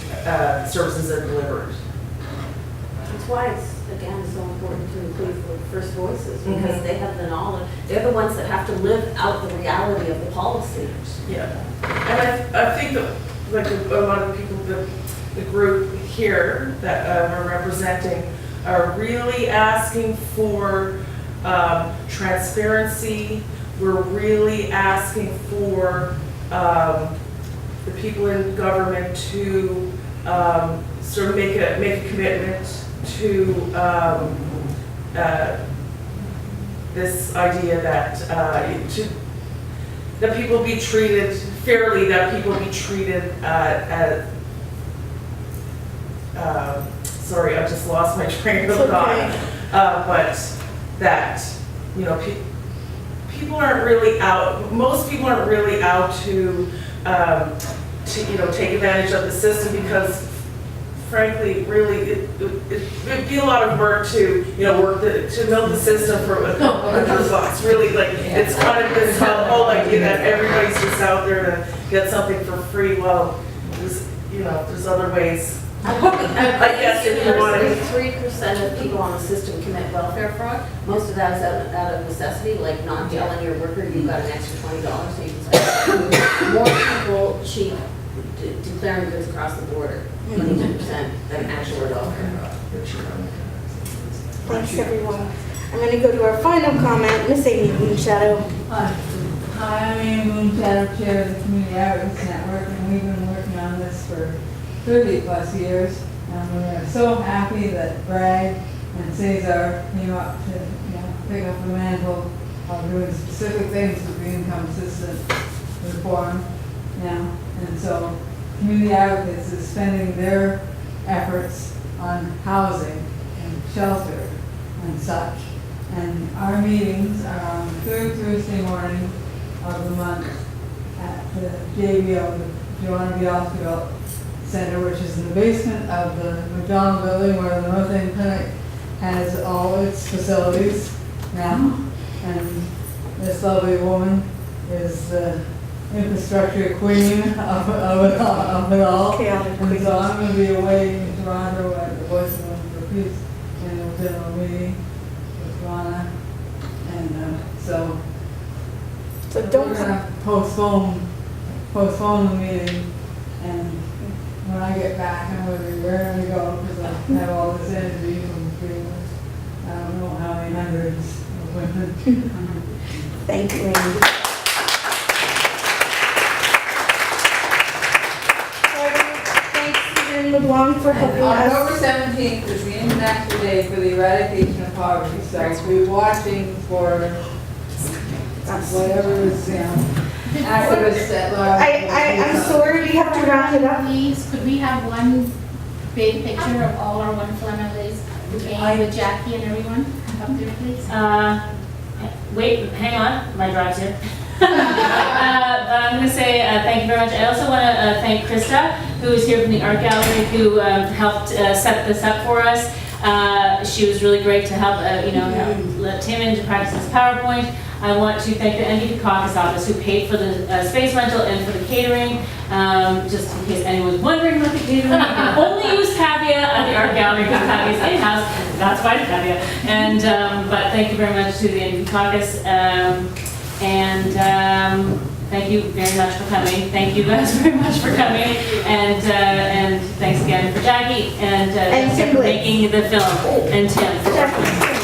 K: services are delivered.
B: That's why it's, again, so important to include the first voices, because they have the knowledge. They're the ones that have to live out the reality of the policy.
K: Yeah, and I think that, like, a lot of people, the group here that we're representing are really asking for transparency. We're really asking for the people in government to sort of make a commitment to this idea that that people be treated fairly, that people be treated sorry, I just lost my train of thought. But that, people aren't really out, most people aren't really out to take advantage of the system, because frankly, really, it'd be a lot of work to, to milk the system for $100. Really, like, it's kind of this whole idea that everybody's just out there to get something for free. Well, there's other ways.
B: I guess if you want to, 3% of people on the system commit welfare fraud. Most of that is out of necessity, like not telling your worker you've got an extra $20 so you can spend. More people cheat declaring goods across the border, 22% than actual welfare fraud.
D: Thanks, everyone. I'm going to go to our final comment, Miss Amy Moonshadow.
L: Hi, I'm Amy Moonshadow, Chair of the Community Outreach Network, and we've been working on this for 30+ years. And we're so happy that Bragg and Cesar came up to pick up the mantle of doing specific things with the income assistance reform now. And so community advocates is spending their efforts on housing and shelter and such. And our meetings are on the third Thursday morning of the month at the JBO, the Joanna Bialski Center, which is in the basement of the McDonald building where the North End Clinic has all its facilities now. And this lovely woman is the infrastructure queen of it all. And so I'm going to be away in Toronto at the Voice of Women for Peace annual general meeting with Rana. And so
D: don't
L: we're going to postpone the meeting, and when I get back I'm going to be raring to go because I have all this energy from I don't know how many hundreds of women.
D: Thank you, Amy. Thanks, Susan LeBlanc, for helping
L: October
D: us.
L: 17th is the International Day for the Eradication of Poverty, so we're watching for whatever is, activists at large.
D: I'm sorry, we have to wrap it up.
G: Please, could we have one big picture of all our wonderful MLAs who came with Jackie and everyone up there, please?
A: Wait, hang on, my drive's here. But I'm going to say thank you very much. I also want to thank Krista, who is here from the Art Gallery, who helped set this up for us. She was really great to help, let Tim in to practice his PowerPoint. I want to thank the MVP Caucus office who paid for the space rental and for the catering. Just in case anyone was wondering about the catering, you can only use Pavia at the Art Gallery because Pavia's in-house. That's why it's Pavia. And but thank you very much to the MVP Caucus. Thank you very much for coming. Thank you guys very much for coming. And thanks again for Jackie and
D: Tim
A: for making the film. And Tim for
D: Jackie.